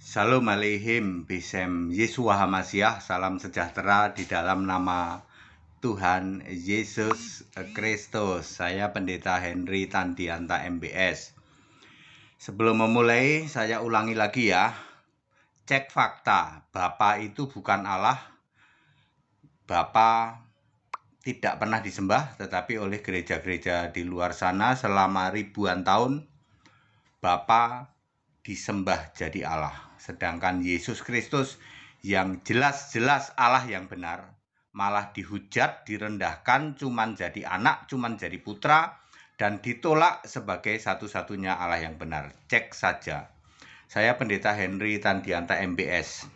Shalom aleihim, bisem Yeshua HaMashiach, salam sejahtera di dalam nama Tuhan Yesus Kristus. Saya Pendeta Henry Tandianta MBS. Sebelum memulai, saya ulangi lagi ya. Cek fakta, Bapa itu bukan Allah. Bapa tidak pernah disembah, tetapi oleh gereja-gereja di luar sana selama ribuan tahun, Bapa disembah jadi Allah. Sedangkan Yesus Kristus yang jelas-jelas Allah yang benar, malah dihujat, direndahkan, cuman jadi anak, cuman jadi putra, dan ditolak sebagai satu-satunya Allah yang benar. Cek saja. Saya Pendeta Henry Tandianta MBS.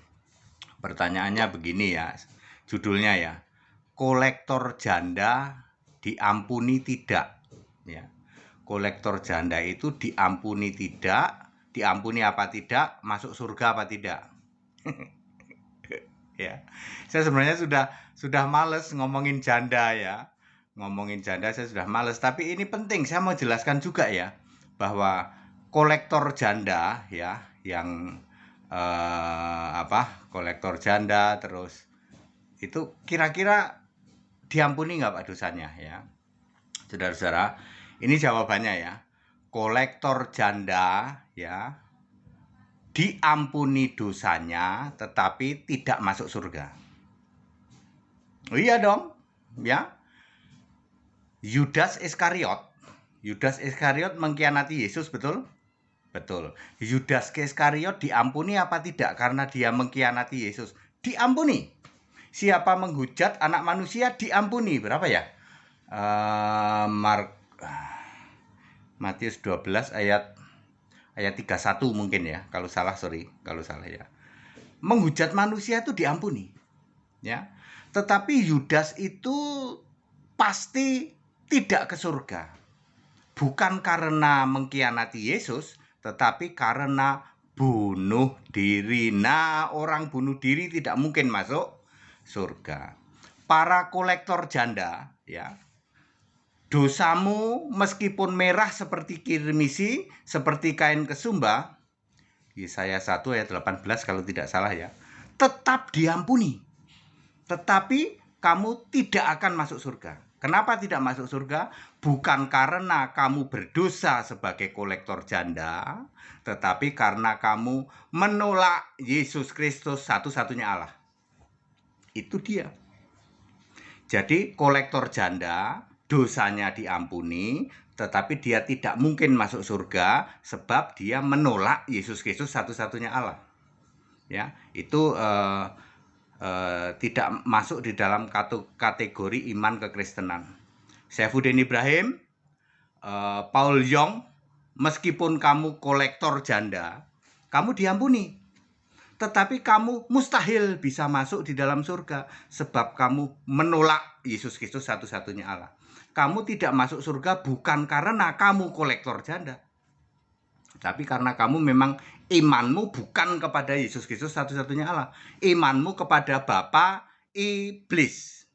Pertanyaannya begini ya, judulnya ya, kolektor janda diampuni tidak? Ya. Kolektor janda itu diampuni tidak, diampuni apa tidak, masuk surga apa tidak? Ya, saya sebenarnya sudah males ngomongin janda ya, ngomongin janda saya sudah males. Tapi ini penting, saya mau jelaskan juga ya, bahwa kolektor janda ya, yang kolektor janda terus itu kira-kira diampuni nggak Pak dosanya ya, saudara-saudara? Ini jawabannya ya, kolektor janda ya diampuni dosanya tetapi tidak masuk surga. Oh iya dong ya. Yudas Iskariot mengkhianati Yesus, betul? Betul. Yudas Iskariot diampuni apa tidak karena dia mengkhianati Yesus? Diampuni. Siapa menghujat anak manusia diampuni. Berapa ya? Matius 12 ayat 31 mungkin ya, kalau salah ya. Menghujat manusia itu diampuni ya. Tetapi Yudas itu pasti tidak ke surga. Bukan karena mengkhianati Yesus, tetapi karena bunuh diri. Nah, orang bunuh diri tidak mungkin masuk surga. Para kolektor janda ya, dosamu meskipun merah seperti kirmisi, seperti kain kesumba, Yesaya 1 ayat 18 kalau tidak salah ya, tetap diampuni. Tetapi kamu tidak akan masuk surga. Kenapa tidak masuk surga? Bukan karena kamu berdosa sebagai kolektor janda, tetapi karena kamu menolak Yesus Kristus satu-satunya Allah. Itu dia. Jadi kolektor janda dosanya diampuni, tetapi dia tidak mungkin masuk surga sebab dia menolak Yesus Kristus satu-satunya Allah. Ya, itu tidak masuk di dalam kategori iman kekristenan. Saifuddin Ibrahim, Paul Yong, meskipun kamu kolektor janda, kamu diampuni. Tetapi kamu mustahil bisa masuk di dalam surga sebab kamu menolak Yesus Kristus satu-satunya Allah. Kamu tidak masuk surga bukan karena kamu kolektor janda, tapi karena kamu memang imanmu bukan kepada Yesus Kristus satu-satunya Allah. Imanmu kepada bapa iblis.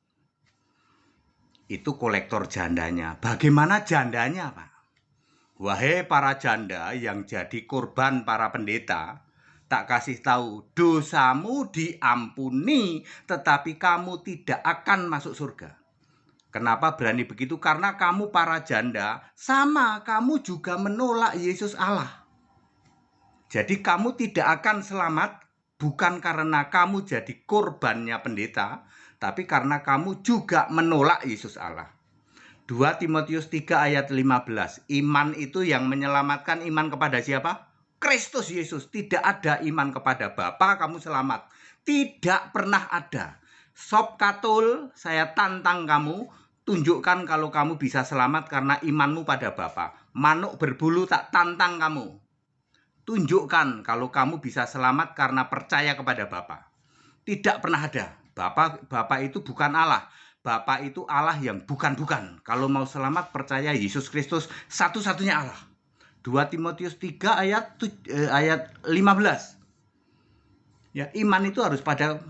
Itu kolektor jandanya. Bagaimana jandanya, Pak? Wahai para janda yang jadi korban para pendeta, tak kasih tahu, dosamu diampuni, tetapi kamu tidak akan masuk surga. Kenapa berani begitu? Karena kamu para janda, sama kamu juga menolak Yesus Allah. Jadi kamu tidak akan selamat bukan karena kamu jadi korbannya pendeta, tapi karena kamu juga menolak Yesus Allah. 2 Timotius 3 ayat 15. Iman itu yang menyelamatkan. Iman kepada siapa? Kristus Yesus. Tidak ada iman kepada Bapa kamu selamat. Tidak pernah ada. Sob katul, saya tantang kamu, tunjukkan kalau kamu bisa selamat karena imanmu pada Bapa. Manuk berbulu tak tantang kamu. Tunjukkan kalau kamu bisa selamat karena percaya kepada Bapa. Tidak pernah ada. Bapa itu bukan Allah. Bapa itu Allah yang bukan-bukan. Kalau mau selamat percaya Yesus Kristus satu-satunya Allah. 2 Timotius 3 ayat 15. Ya, iman itu harus pada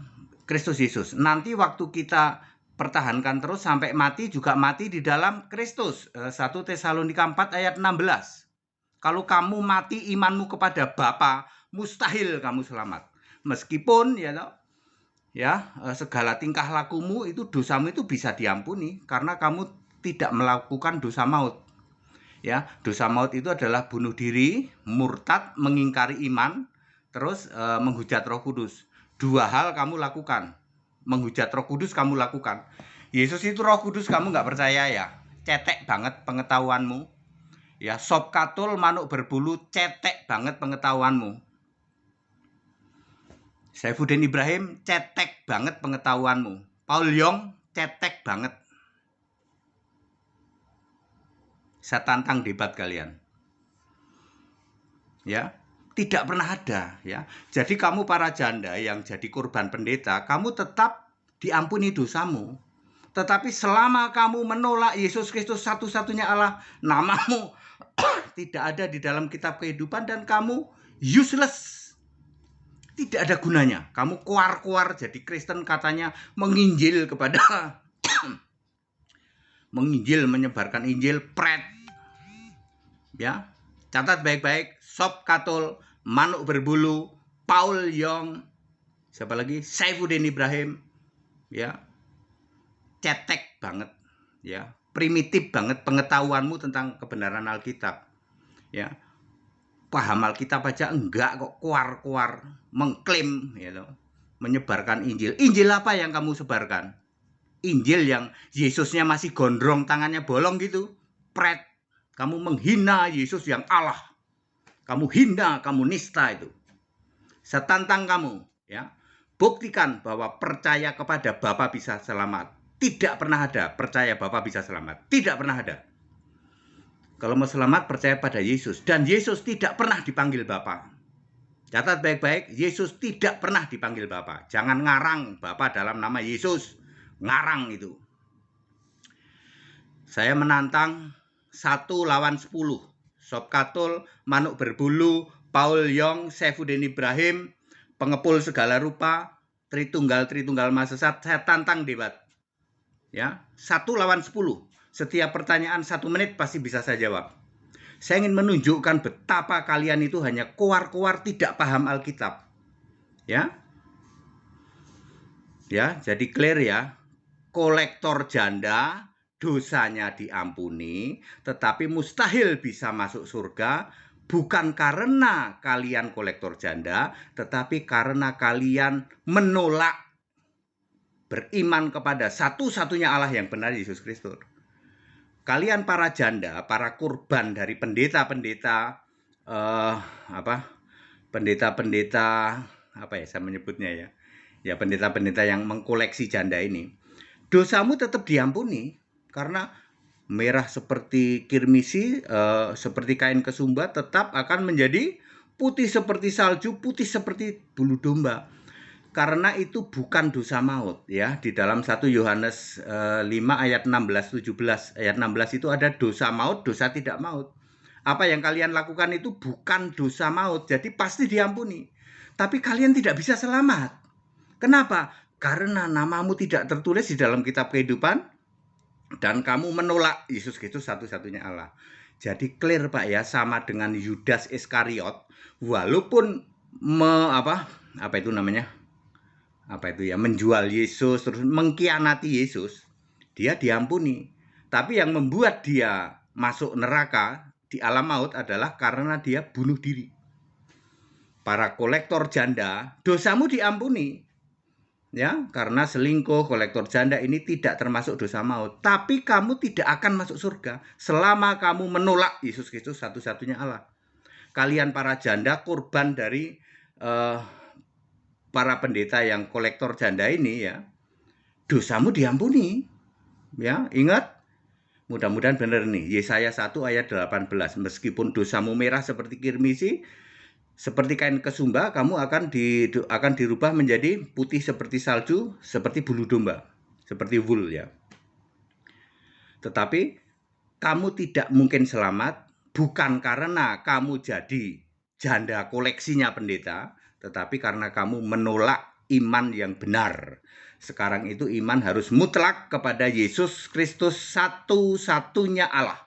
Kristus Yesus. Nanti waktu kita pertahankan terus sampai mati juga mati di dalam Kristus. 1 Tesalonika 4 ayat 16. Kalau kamu mati imanmu kepada Bapa, mustahil kamu selamat. Meskipun segala tingkah lakumu itu, dosamu itu bisa diampuni karena kamu tidak melakukan dosa maut. Ya, dosa maut itu adalah bunuh diri, murtad, mengingkari iman, terus menghujat Roh Kudus. Dua hal kamu lakukan. Menghujat Roh Kudus kamu lakukan. Yesus itu Roh Kudus, kamu nggak percaya ya? Cetek banget pengetahuanmu. Ya, sop katul manuk berbulu, cetek banget pengetahuanmu. Saifuddin Ibrahim, cetek banget pengetahuanmu. Paul Yong, cetek banget. Saya tantang debat kalian. Ya, tidak pernah ada ya. Jadi kamu para janda yang jadi korban pendeta, kamu tetap diampuni dosamu. Tetapi selama kamu menolak Yesus Kristus satu-satunya Allah, namamu tidak ada di dalam kitab kehidupan dan kamu useless. Tidak ada gunanya. Kamu kuar-kuar jadi Kristen, katanya menginjil kepada menginjil, menyebarkan Injil, pret. Ya, catat baik-baik, sop katul, manuk berbulu, Paul Yong, siapa lagi? Saifuddin Ibrahim. Ya. Cetek banget, ya, primitif banget pengetahuanmu tentang kebenaran Alkitab, ya. Paham Alkitab aja enggak kok, kuar-kuar mengklaim, menyebarkan Injil. Injil apa yang kamu sebarkan? Injil yang Yesusnya masih gondrong, tangannya bolong gitu, pret. Kamu menghina Yesus yang Allah. Kamu hina, kamu nista itu. Saya tantang kamu, ya. Buktikan bahwa percaya kepada Bapa bisa selamat. Tidak pernah ada percaya Bapa bisa selamat. Tidak pernah ada. Kalau mau selamat, percaya pada Yesus. Dan Yesus tidak pernah dipanggil Bapa. Catat baik-baik, Yesus tidak pernah dipanggil Bapa. Jangan ngarang Bapa dalam nama Yesus. Ngarang itu. Saya menantang 1 lawan 10. Sop katul, manuk berbulu, Paul Yong, Saifuddin Ibrahim, pengepul segala rupa, Tritunggal Maha Sesat. Saya tantang debat. Ya, 1 lawan 10. Setiap pertanyaan 1 menit pasti bisa saya jawab. Saya ingin menunjukkan betapa kalian itu hanya kuar-kuar tidak paham Alkitab. Ya. Ya, jadi clear ya. Kolektor janda dosanya diampuni, tetapi mustahil bisa masuk surga, bukan karena kalian kolektor janda, tetapi karena kalian menolak beriman kepada satu-satunya Allah yang benar, Yesus Kristus. Kalian para janda, para kurban dari pendeta-pendeta, pendeta-pendeta, apa ya saya menyebutnya ya, ya pendeta-pendeta yang mengkoleksi janda ini, dosamu tetap diampuni karena merah seperti kirmisi, seperti kain kesumba, tetap akan menjadi putih seperti salju, putih seperti bulu domba. Karena itu bukan dosa maut ya. Di dalam 1 Yohanes 5 ayat 16-17, ayat 16 itu ada dosa maut, dosa tidak maut. Apa yang kalian lakukan itu bukan dosa maut, jadi pasti diampuni. Tapi kalian tidak bisa selamat. Kenapa? Karena namamu tidak tertulis di dalam kitab kehidupan dan kamu menolak Yesus Kristus satu-satunya Allah. Jadi clear Pak ya, sama dengan Yudas Iskariot, walaupun menjual Yesus, terus mengkhianati Yesus, dia diampuni. Tapi yang membuat dia masuk neraka di alam maut adalah karena dia bunuh diri. Para kolektor janda, dosamu diampuni. Ya, karena selingkuh, kolektor janda ini tidak termasuk dosa maut. Tapi kamu tidak akan masuk surga selama kamu menolak Yesus Kristus satu-satunya Allah. Kalian para janda, korban dari para pendeta yang kolektor janda ini ya, dosamu diampuni. Ya, ingat, mudah-mudahan benar nih, Yesaya 1 ayat 18, meskipun dosamu merah seperti kirmisi, seperti kain kesumba, kamu akan dirubah menjadi putih seperti salju, seperti bulu domba, seperti wool ya. Tetapi kamu tidak mungkin selamat bukan karena kamu jadi janda koleksinya pendeta, tetapi karena kamu menolak iman yang benar. Sekarang itu iman harus mutlak kepada Yesus Kristus satu-satunya Allah.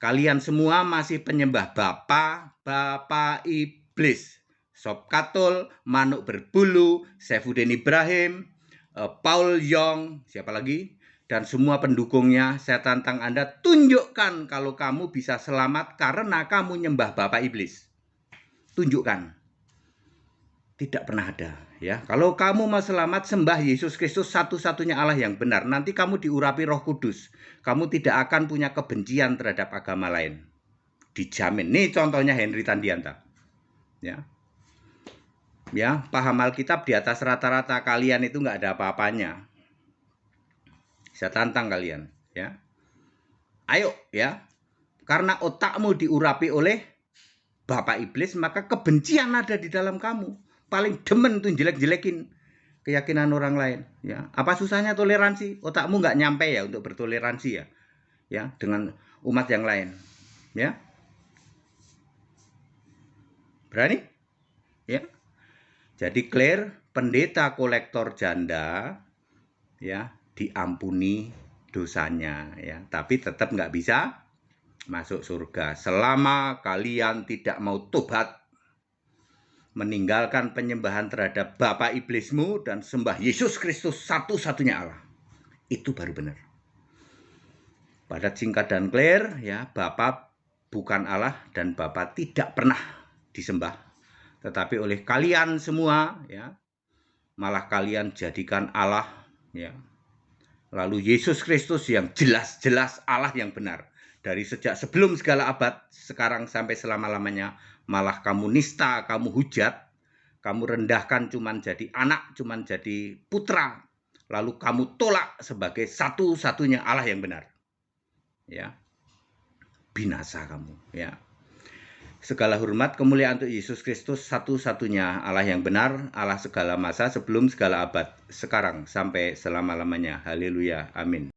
Kalian semua masih penyembah bapa iblis. Sop Katul, Manuk Berbulu, Saifuddin Ibrahim, Paul Yong, siapa lagi? Dan semua pendukungnya, saya tantang Anda, tunjukkan kalau kamu bisa selamat karena kamu nyembah Bapak Iblis. Tunjukkan. Tidak pernah ada. Ya, kalau kamu mau selamat, sembah Yesus Kristus satu-satunya Allah yang benar. Nanti kamu diurapi Roh Kudus. Kamu tidak akan punya kebencian terhadap agama lain. Dijamin. Nih contohnya Henry Tandianta. Ya, paham Alkitab di atas rata-rata, kalian itu nggak ada apa-apanya. Saya tantang kalian, ya. Ayo, ya. Karena otakmu diurapi oleh Bapak Iblis, maka kebencian ada di dalam kamu. Paling demen tuh jelek-jelekin keyakinan orang lain, ya. Apa susahnya toleransi? Otakmu nggak nyampe ya untuk bertoleransi ya, ya, dengan umat yang lain, ya. Berani? Ya. Jadi clear, pendeta kolektor janda, ya, diampuni dosanya, ya, tapi tetap nggak bisa masuk surga selama kalian tidak mau tobat, meninggalkan penyembahan terhadap Bapak Iblismu dan sembah Yesus Kristus satu-satunya Allah. Itu baru benar. Padat, singkat, dan clear, ya. Bapa bukan Allah dan Bapa tidak pernah disembah, tetapi oleh kalian semua, ya, malah kalian jadikan Allah, ya. Lalu Yesus Kristus yang jelas-jelas Allah yang benar. Dari sejak sebelum segala abad, sekarang sampai selama-lamanya, malah kamu nista, kamu hujat, kamu rendahkan cuman jadi anak, cuman jadi putra. Lalu kamu tolak sebagai satu-satunya Allah yang benar. Ya, binasa kamu, ya. Segala hormat, kemuliaan untuk Yesus Kristus, satu-satunya Allah yang benar, Allah segala masa, sebelum segala abad, sekarang sampai selama-lamanya. Haleluya, amin.